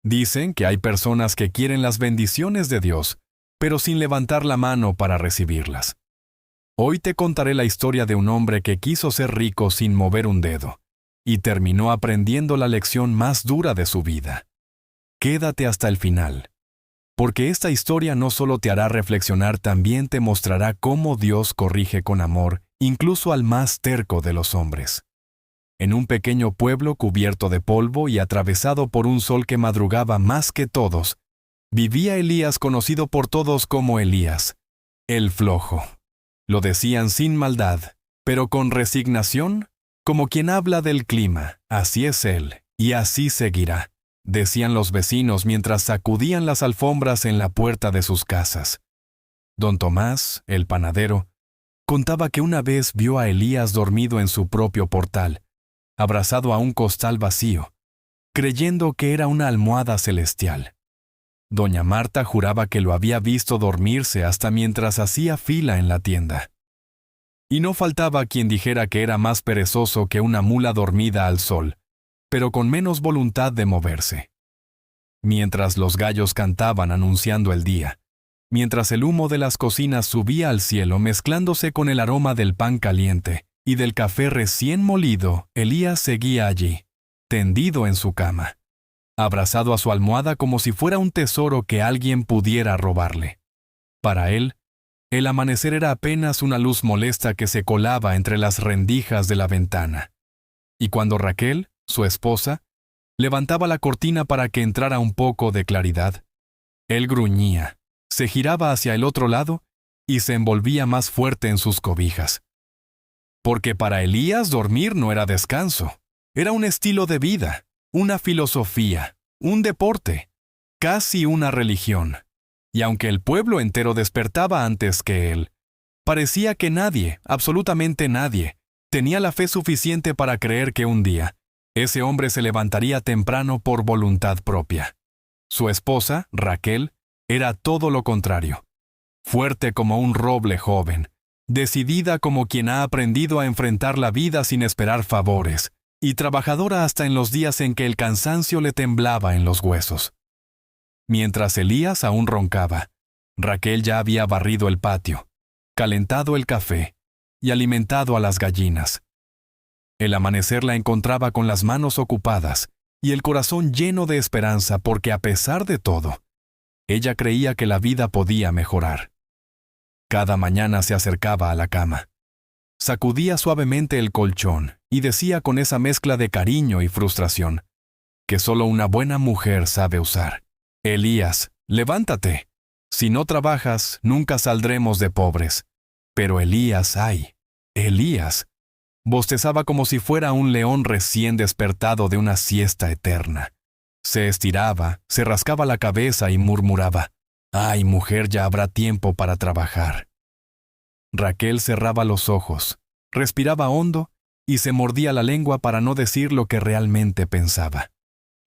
Dicen que hay personas que quieren las bendiciones de Dios, pero sin levantar la mano para recibirlas. Hoy te contaré la historia de un hombre que quiso ser rico sin mover un dedo, y terminó aprendiendo la lección más dura de su vida. Quédate hasta el final, porque esta historia no solo te hará reflexionar, también te mostrará cómo Dios corrige con amor incluso al más terco de los hombres. En un pequeño pueblo cubierto de polvo y atravesado por un sol que madrugaba más que todos, vivía Elías, conocido por todos como Elías, el flojo. Lo decían sin maldad, pero con resignación, como quien habla del clima. Así es él, y así seguirá, decían los vecinos mientras sacudían las alfombras en la puerta de sus casas. Don Tomás, el panadero, contaba que una vez vio a Elías dormido en su propio portal, abrazado a un costal vacío, creyendo que era una almohada celestial. Doña Marta juraba que lo había visto dormirse hasta mientras hacía fila en la tienda. Y no faltaba quien dijera que era más perezoso que una mula dormida al sol, pero con menos voluntad de moverse. Mientras los gallos cantaban anunciando el día, mientras el humo de las cocinas subía al cielo mezclándose con el aroma del pan caliente y del café recién molido, Elías seguía allí, tendido en su cama, abrazado a su almohada como si fuera un tesoro que alguien pudiera robarle. Para él, el amanecer era apenas una luz molesta que se colaba entre las rendijas de la ventana. Y cuando Raquel, su esposa, levantaba la cortina para que entrara un poco de claridad, él gruñía, se giraba hacia el otro lado y se envolvía más fuerte en sus cobijas. Porque para Elías dormir no era descanso, era un estilo de vida, una filosofía, un deporte, casi una religión. Y aunque el pueblo entero despertaba antes que él, parecía que nadie, absolutamente nadie, tenía la fe suficiente para creer que un día ese hombre se levantaría temprano por voluntad propia. Su esposa, Raquel, era todo lo contrario. Fuerte como un roble joven, decidida como quien ha aprendido a enfrentar la vida sin esperar favores, y trabajadora hasta en los días en que el cansancio le temblaba en los huesos. Mientras Elías aún roncaba, Raquel ya había barrido el patio, calentado el café y alimentado a las gallinas. El amanecer la encontraba con las manos ocupadas y el corazón lleno de esperanza porque, a pesar de todo, ella creía que la vida podía mejorar. Cada mañana se acercaba a la cama, sacudía suavemente el colchón y decía con esa mezcla de cariño y frustración que solo una buena mujer sabe usar: Elías, levántate. Si no trabajas, nunca saldremos de pobres. Pero Elías, ay, Elías, bostezaba como si fuera un león recién despertado de una siesta eterna. Se estiraba, se rascaba la cabeza y murmuraba: ay, mujer, ya habrá tiempo para trabajar. Raquel cerraba los ojos, respiraba hondo y se mordía la lengua para no decir lo que realmente pensaba.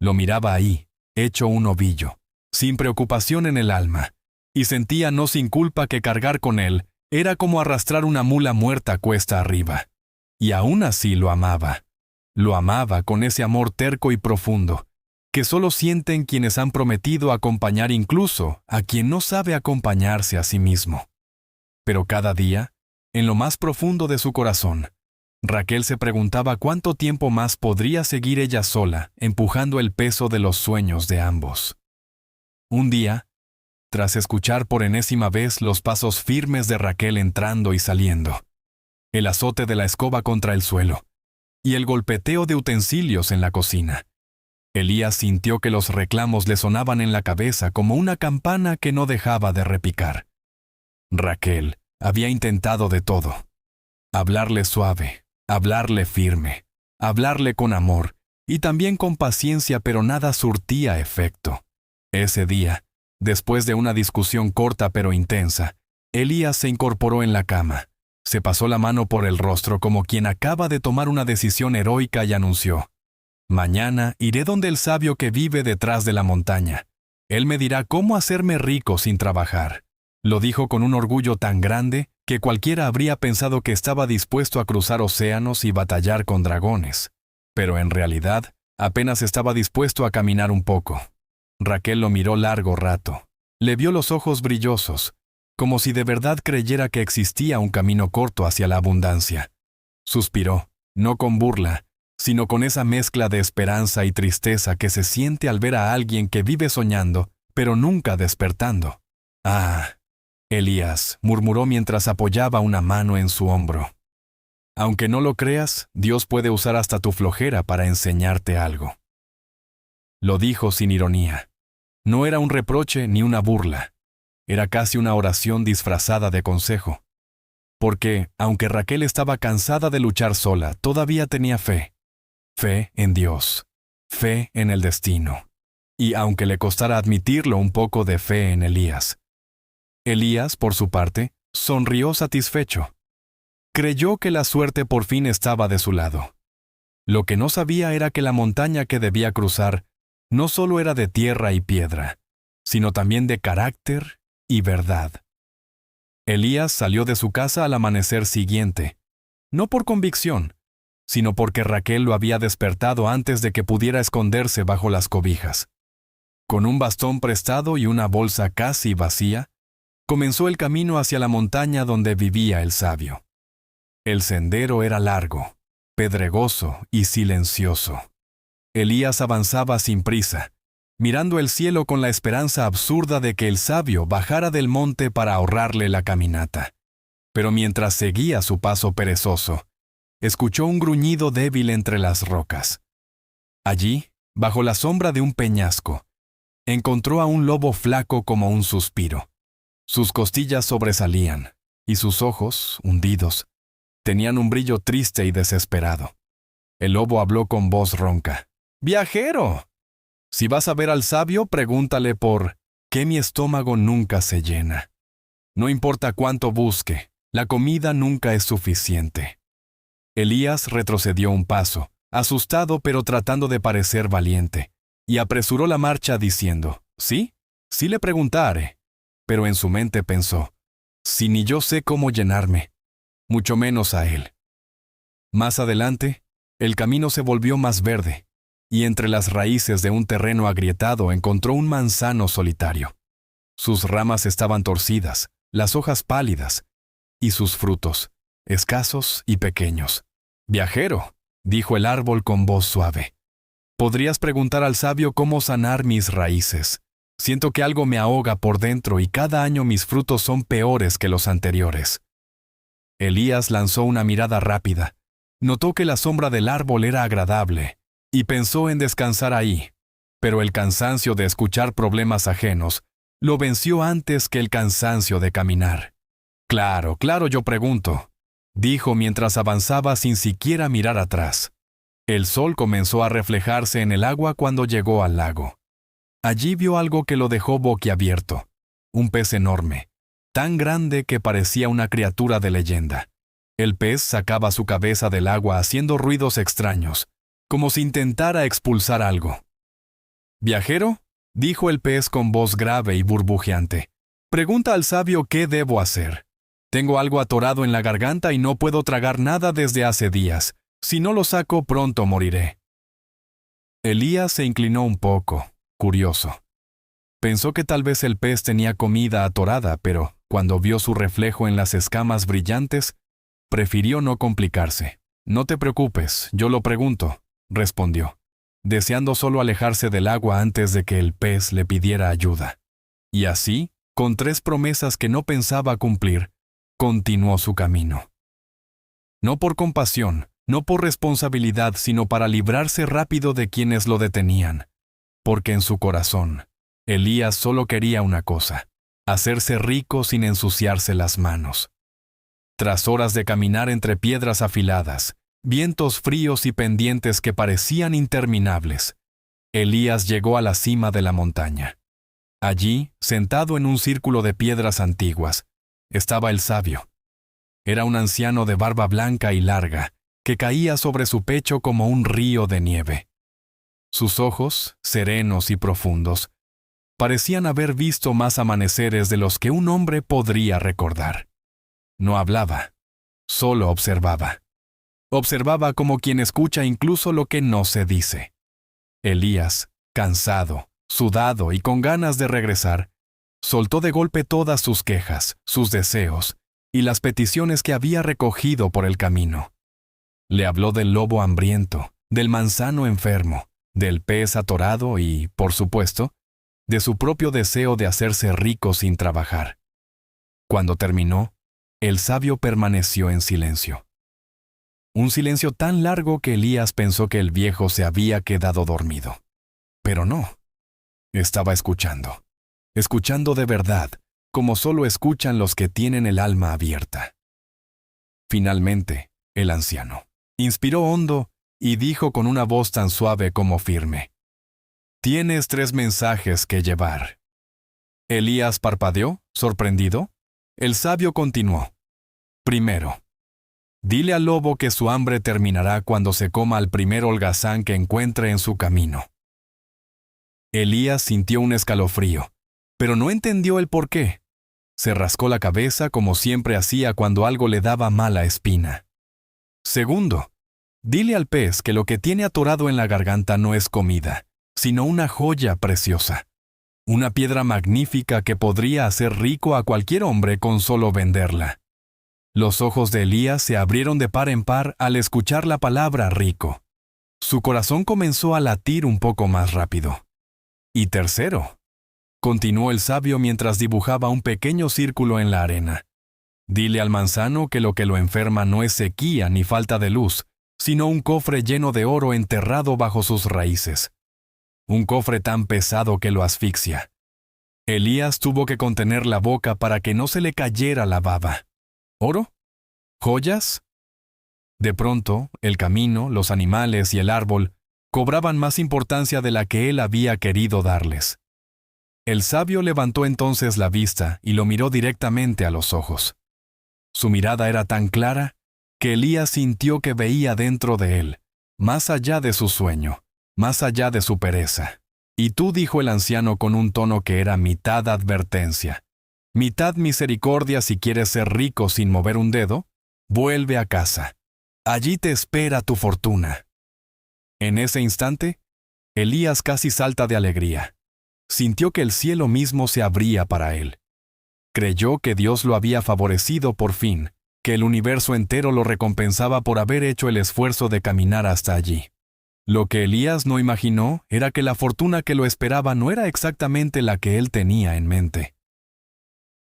Lo miraba ahí, hecho un ovillo, sin preocupación en el alma, y sentía no sin culpa que cargar con él era como arrastrar una mula muerta cuesta arriba. Y aún así lo amaba. Lo amaba con ese amor terco y profundo, que solo sienten quienes han prometido acompañar incluso a quien no sabe acompañarse a sí mismo. Pero cada día, en lo más profundo de su corazón, Raquel se preguntaba cuánto tiempo más podría seguir ella sola, empujando el peso de los sueños de ambos. Un día, tras escuchar por enésima vez los pasos firmes de Raquel entrando y saliendo, el azote de la escoba contra el suelo y el golpeteo de utensilios en la cocina, Elías sintió que los reclamos le sonaban en la cabeza como una campana que no dejaba de repicar. Raquel había intentado de todo: hablarle suave, hablarle firme, hablarle con amor y también con paciencia, pero nada surtía efecto. Ese día, después de una discusión corta pero intensa, Elías se incorporó en la cama, se pasó la mano por el rostro como quien acaba de tomar una decisión heroica y anunció: mañana iré donde el sabio que vive detrás de la montaña. Él me dirá cómo hacerme rico sin trabajar. Lo dijo con un orgullo tan grande que cualquiera habría pensado que estaba dispuesto a cruzar océanos y batallar con dragones. Pero en realidad, apenas estaba dispuesto a caminar un poco. Raquel lo miró largo rato. Le vio los ojos brillosos, como si de verdad creyera que existía un camino corto hacia la abundancia. Suspiró, no con burla, sino con esa mezcla de esperanza y tristeza que se siente al ver a alguien que vive soñando, pero nunca despertando. «Ah», Elías murmuró mientras apoyaba una mano en su hombro. Aunque no lo creas, Dios puede usar hasta tu flojera para enseñarte algo. Lo dijo sin ironía. No era un reproche ni una burla. Era casi una oración disfrazada de consejo. Porque, aunque Raquel estaba cansada de luchar sola, todavía tenía fe. Fe en Dios. Fe en el destino. Y aunque le costara admitirlo, un poco de fe en Elías. Elías, por su parte, sonrió satisfecho. Creyó que la suerte por fin estaba de su lado. Lo que no sabía era que la montaña que debía cruzar no solo era de tierra y piedra, sino también de carácter y verdad. Elías salió de su casa al amanecer siguiente, no por convicción, sino porque Raquel lo había despertado antes de que pudiera esconderse bajo las cobijas. Con un bastón prestado y una bolsa casi vacía, comenzó el camino hacia la montaña donde vivía el sabio. El sendero era largo, pedregoso y silencioso. Elías avanzaba sin prisa, mirando el cielo con la esperanza absurda de que el sabio bajara del monte para ahorrarle la caminata. Pero mientras seguía su paso perezoso, escuchó un gruñido débil entre las rocas. Allí, bajo la sombra de un peñasco, encontró a un lobo flaco como un suspiro. Sus costillas sobresalían, y sus ojos, hundidos, tenían un brillo triste y desesperado. El lobo habló con voz ronca. «¡Viajero! Si vas a ver al sabio, pregúntale por qué mi estómago nunca se llena. No importa cuánto busque, la comida nunca es suficiente». Elías retrocedió un paso, asustado pero tratando de parecer valiente, y apresuró la marcha diciendo, «Sí, sí le preguntaré». Pero en su mente pensó, «Si ni yo sé cómo llenarme, mucho menos a él». Más adelante, el camino se volvió más verde, y entre las raíces de un terreno agrietado encontró un manzano solitario. Sus ramas estaban torcidas, las hojas pálidas, y sus frutos, escasos y pequeños. «Viajero», dijo el árbol con voz suave, «podrías preguntar al sabio cómo sanar mis raíces. Siento que algo me ahoga por dentro y cada año mis frutos son peores que los anteriores». Elías lanzó una mirada rápida. Notó que la sombra del árbol era agradable, y pensó en descansar ahí, pero el cansancio de escuchar problemas ajenos lo venció antes que el cansancio de caminar. «Claro, claro, yo pregunto», dijo mientras avanzaba sin siquiera mirar atrás. El sol comenzó a reflejarse en el agua cuando llegó al lago. Allí vio algo que lo dejó boquiabierto, un pez enorme, tan grande que parecía una criatura de leyenda. El pez sacaba su cabeza del agua haciendo ruidos extraños, como si intentara expulsar algo. «Viajero», dijo el pez con voz grave y burbujeante, «pregunta al sabio qué debo hacer. Tengo algo atorado en la garganta y no puedo tragar nada desde hace días. Si no lo saco, pronto moriré». Elías se inclinó un poco, curioso. Pensó que tal vez el pez tenía comida atorada, pero cuando vio su reflejo en las escamas brillantes, prefirió no complicarse. «No te preocupes, yo lo pregunto», respondió, deseando solo alejarse del agua antes de que el pez le pidiera ayuda. Y así, con 3 promesas que no pensaba cumplir, continuó su camino. No por compasión, no por responsabilidad, sino para librarse rápido de quienes lo detenían. Porque en su corazón, Elías solo quería una cosa: hacerse rico sin ensuciarse las manos. Tras horas de caminar entre piedras afiladas, vientos fríos y pendientes que parecían interminables, Elías llegó a la cima de la montaña. Allí, sentado en un círculo de piedras antiguas, estaba el sabio. Era un anciano de barba blanca y larga, que caía sobre su pecho como un río de nieve. Sus ojos, serenos y profundos, parecían haber visto más amaneceres de los que un hombre podría recordar. No hablaba, solo observaba. Observaba como quien escucha incluso lo que no se dice. Elías, cansado, Sudado y con ganas de regresar, soltó de golpe todas sus quejas, sus deseos y las peticiones que había recogido por el camino. Le habló del lobo hambriento, del manzano enfermo, del pez atorado y, por supuesto, de su propio deseo de hacerse rico sin trabajar. Cuando terminó, el sabio permaneció en silencio. Un silencio tan largo que Elías pensó que el viejo se había quedado dormido. Pero no. Estaba escuchando. Escuchando de verdad, como solo escuchan los que tienen el alma abierta. Finalmente, el anciano inspiró hondo y dijo con una voz tan suave como firme: «Tienes 3 mensajes que llevar». Elías parpadeó, sorprendido. El sabio continuó: «Primero, dile al lobo que su hambre terminará cuando se coma al primer holgazán que encuentre en su camino». Elías sintió un escalofrío, pero no entendió el por qué. Se rascó la cabeza como siempre hacía cuando algo le daba mala espina. Segundo, dile al pez que lo que tiene atorado en la garganta no es comida, sino una joya preciosa. Una piedra magnífica que podría hacer rico a cualquier hombre con solo venderla. Los ojos de Elías se abrieron de par en par al escuchar la palabra rico. Su corazón comenzó a latir un poco más rápido. Y tercero, continuó el sabio mientras dibujaba un pequeño círculo en la arena. Dile al manzano que lo enferma no es sequía ni falta de luz, sino un cofre lleno de oro enterrado bajo sus raíces. Un cofre tan pesado que lo asfixia. Elías tuvo que contener la boca para que no se le cayera la baba. ¿Oro? ¿Joyas? De pronto, el camino, los animales y el árbol cobraban más importancia de la que él había querido darles. El sabio levantó entonces la vista y lo miró directamente a los ojos. Su mirada era tan clara que Elías sintió que veía dentro de él, más allá de su sueño, más allá de su pereza. «Y tú», dijo el anciano con un tono que era mitad advertencia, mitad misericordia, si quieres ser rico sin mover un dedo, vuelve a casa. Allí te espera tu fortuna. En ese instante, Elías casi salta de alegría. Sintió que el cielo mismo se abría para él. Creyó que Dios lo había favorecido por fin, que el universo entero lo recompensaba por haber hecho el esfuerzo de caminar hasta allí. Lo que Elías no imaginó era que la fortuna que lo esperaba no era exactamente la que él tenía en mente.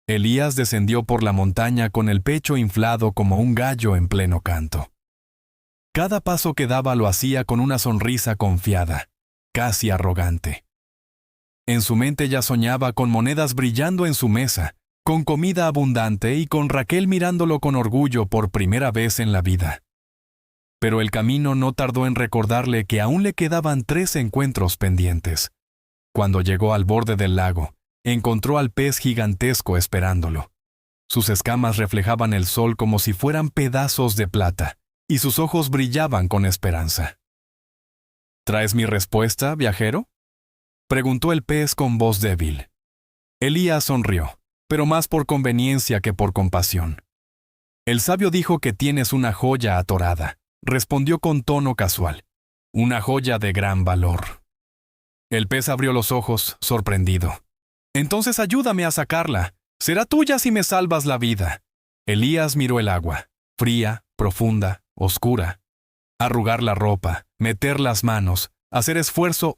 Elías descendió por la montaña con el pecho inflado como un gallo en pleno canto. Cada paso que daba lo hacía con una sonrisa confiada, casi arrogante. En su mente ya soñaba con monedas brillando en su mesa, con comida abundante y con Raquel mirándolo con orgullo por primera vez en la vida. Pero el camino no tardó en recordarle que aún le quedaban 3 encuentros pendientes. Cuando llegó al borde del lago, encontró al pez gigantesco esperándolo. Sus escamas reflejaban el sol como si fueran pedazos de plata, y sus ojos brillaban con esperanza. ¿Traes mi respuesta, viajero?, preguntó el pez con voz débil. Elías sonrió, pero más por conveniencia que por compasión. El sabio dijo que tienes una joya atorada, respondió con tono casual. Una joya de gran valor. El pez abrió los ojos, sorprendido. Entonces ayúdame a sacarla. Será tuya si me salvas la vida. Elías miró el agua, fría, profunda, oscura. Arrugar la ropa, meter las manos, hacer esfuerzo,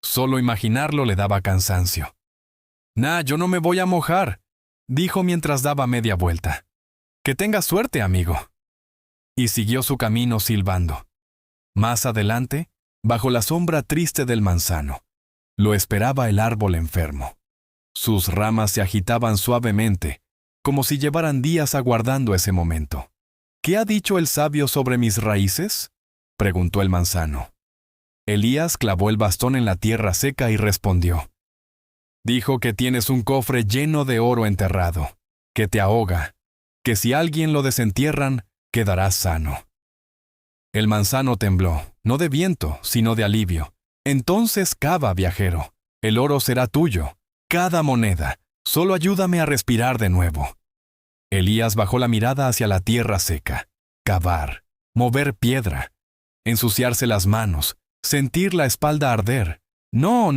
solo imaginarlo le daba cansancio. Yo no me voy a mojar, dijo mientras daba media vuelta. Que tengas suerte, amigo. Y siguió su camino silbando. Más adelante, bajo la sombra triste del manzano, lo esperaba el árbol enfermo. Sus ramas se agitaban suavemente, como si llevaran días aguardando ese momento. ¿Qué ha dicho el sabio sobre mis raíces?, preguntó el manzano. Elías clavó el bastón en la tierra seca y respondió. Dijo que tienes un cofre lleno de oro enterrado, que te ahoga, que si alguien lo desentierran, quedarás sano. El manzano tembló, no de viento, sino de alivio. Entonces cava, viajero. El oro será tuyo. Cada moneda. Solo ayúdame a respirar de nuevo. Elías bajó la mirada hacia la tierra seca. Cavar. Mover piedra. Ensuciarse las manos. Sentir la espalda arder. No.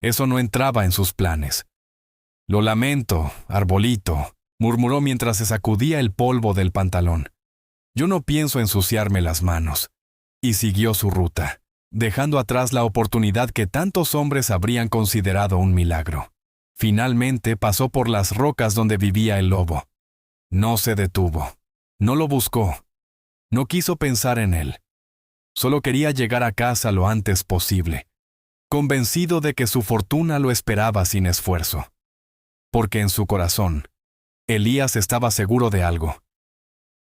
Eso no entraba en sus planes. Lo lamento, arbolito, murmuró mientras se sacudía el polvo del pantalón. Yo no pienso ensuciarme las manos. Y siguió su ruta, dejando atrás la oportunidad que tantos hombres habrían considerado un milagro. Finalmente pasó por las rocas donde vivía el lobo. No se detuvo. No lo buscó. No quiso pensar en él. Solo quería llegar a casa lo antes posible, convencido de que su fortuna lo esperaba sin esfuerzo. Porque en su corazón, Elías estaba seguro de algo.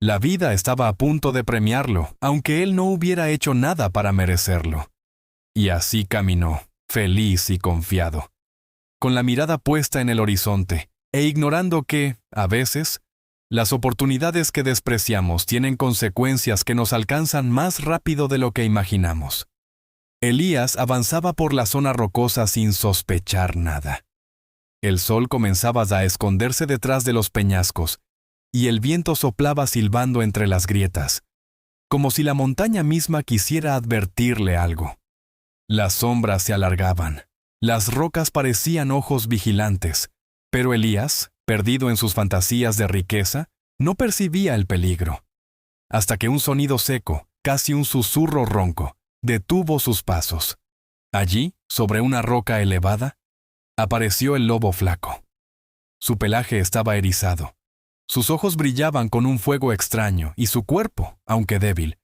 La vida estaba a punto de premiarlo, aunque él no hubiera hecho nada para merecerlo. Y así caminó, feliz y confiado, con la mirada puesta en el horizonte, e ignorando que, a veces, las oportunidades que despreciamos tienen consecuencias que nos alcanzan más rápido de lo que imaginamos. Elías avanzaba por la zona rocosa sin sospechar nada. El sol comenzaba a esconderse detrás de los peñascos, y el viento soplaba silbando entre las grietas, como si la montaña misma quisiera advertirle algo. Las sombras se alargaban, las rocas parecían ojos vigilantes, pero Elías, perdido en sus fantasías de riqueza, no percibía el peligro. Hasta que un sonido seco, casi un susurro ronco, detuvo sus pasos. Allí, sobre una roca elevada, apareció el lobo flaco. Su pelaje estaba erizado. Sus ojos brillaban con un fuego extraño y su cuerpo, aunque débil,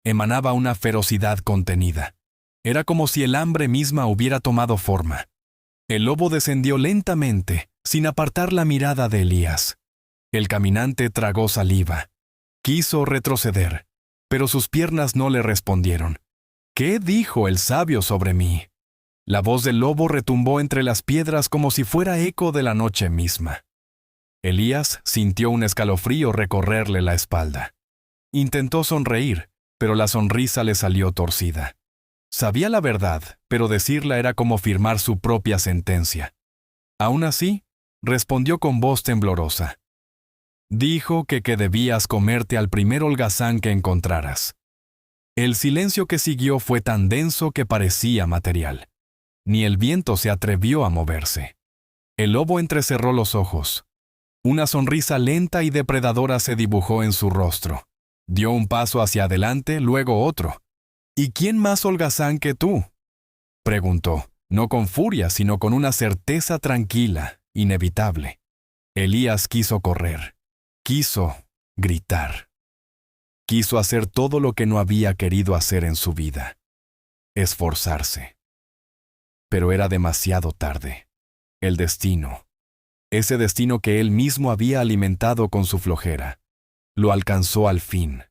emanaba una ferocidad contenida. Era como si el hambre misma hubiera tomado forma. El lobo descendió lentamente, sin apartar la mirada de Elías. El caminante tragó saliva. Quiso retroceder, pero sus piernas no le respondieron. ¿Qué dijo el sabio sobre mí? La voz del lobo retumbó entre las piedras como si fuera eco de la noche misma. Elías sintió un escalofrío recorrerle la espalda. Intentó sonreír, pero la sonrisa le salió torcida. Sabía la verdad, pero decirla era como firmar su propia sentencia. Aún así, respondió con voz temblorosa. Dijo que debías comerte al primer holgazán que encontraras. El silencio que siguió fue tan denso que parecía material. Ni el viento se atrevió a moverse. El lobo entrecerró los ojos. Una sonrisa lenta y depredadora se dibujó en su rostro. Dio un paso hacia adelante, luego otro. ¿Y quién más holgazán que tú?, preguntó, no con furia, sino con una certeza tranquila, inevitable. Elías quiso correr. Quiso gritar. Quiso hacer todo lo que no había querido hacer en su vida. Esforzarse. Pero era demasiado tarde. El destino, ese destino que él mismo había alimentado con su flojera, lo alcanzó al fin.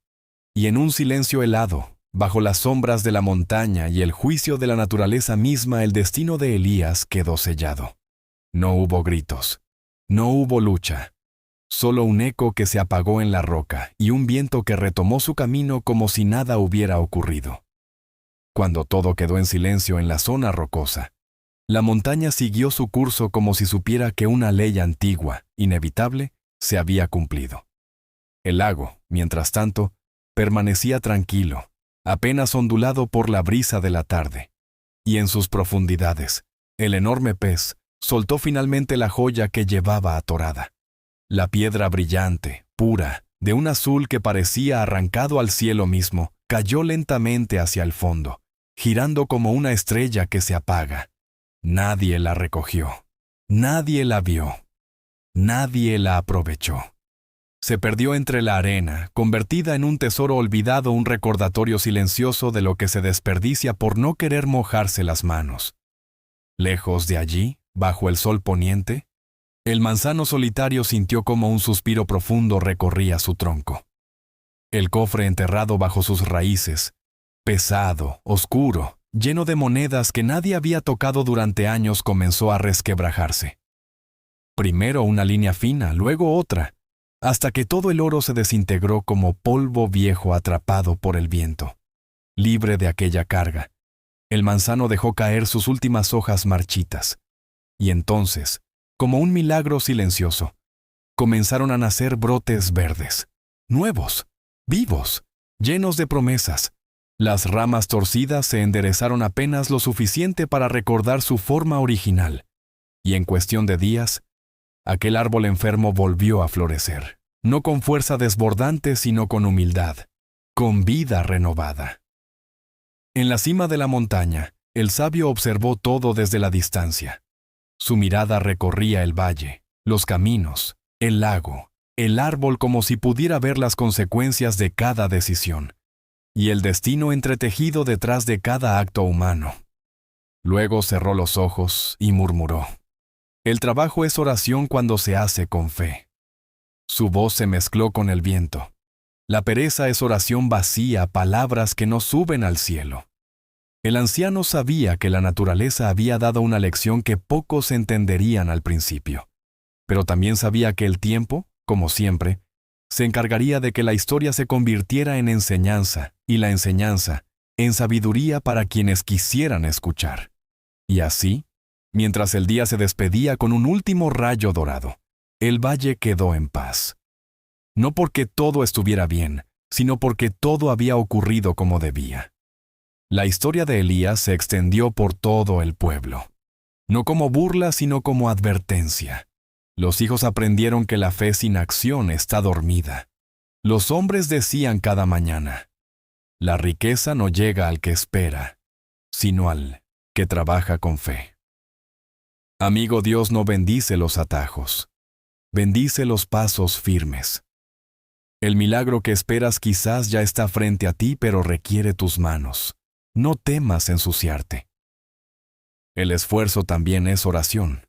Y en un silencio helado, bajo las sombras de la montaña y el juicio de la naturaleza misma, el destino de Elías quedó sellado. No hubo gritos. No hubo lucha. Solo un eco que se apagó en la roca y un viento que retomó su camino como si nada hubiera ocurrido. Cuando todo quedó en silencio en la zona rocosa, la montaña siguió su curso como si supiera que una ley antigua, inevitable, se había cumplido. El lago, mientras tanto, permanecía tranquilo, apenas ondulado por la brisa de la tarde. Y en sus profundidades, el enorme pez soltó finalmente la joya que llevaba atorada. La piedra brillante, pura, de un azul que parecía arrancado al cielo mismo, cayó lentamente hacia el fondo, girando como una estrella que se apaga. Nadie la recogió. Nadie la vio. Nadie la aprovechó. Se perdió entre la arena, convertida en un tesoro olvidado, un recordatorio silencioso de lo que se desperdicia por no querer mojarse las manos. Lejos de allí, bajo el sol poniente, el manzano solitario sintió como un suspiro profundo recorría su tronco. El cofre enterrado bajo sus raíces, pesado, oscuro, lleno de monedas que nadie había tocado durante años, comenzó a resquebrajarse. Primero una línea fina, luego otra, hasta que todo el oro se desintegró como polvo viejo atrapado por el viento. Libre de aquella carga, el manzano dejó caer sus últimas hojas marchitas. Y entonces, como un milagro silencioso, comenzaron a nacer brotes verdes, nuevos, vivos, llenos de promesas. Las ramas torcidas se enderezaron apenas lo suficiente para recordar su forma original, y en cuestión de días, aquel árbol enfermo volvió a florecer, no con fuerza desbordante, sino con humildad, con vida renovada. En la cima de la montaña, el sabio observó todo desde la distancia. Su mirada recorría el valle, los caminos, el lago, el árbol, como si pudiera ver las consecuencias de cada decisión y el destino entretejido detrás de cada acto humano. Luego cerró los ojos y murmuró: «El trabajo es oración cuando se hace con fe». Su voz se mezcló con el viento. La pereza es oración vacía, palabras que no suben al cielo. El anciano sabía que la naturaleza había dado una lección que pocos entenderían al principio, pero también sabía que el tiempo, como siempre, se encargaría de que la historia se convirtiera en enseñanza y la enseñanza en sabiduría para quienes quisieran escuchar. Y así, mientras el día se despedía con un último rayo dorado, el valle quedó en paz. No porque todo estuviera bien, sino porque todo había ocurrido como debía. La historia de Elías se extendió por todo el pueblo, no como burla, sino como advertencia. Los hijos aprendieron que la fe sin acción está dormida. Los hombres decían cada mañana: la riqueza no llega al que espera, sino al que trabaja con fe. Amigo, Dios no bendice los atajos, bendice los pasos firmes. El milagro que esperas quizás ya está frente a ti, pero requiere tus manos. No temas ensuciarte. El esfuerzo también es oración.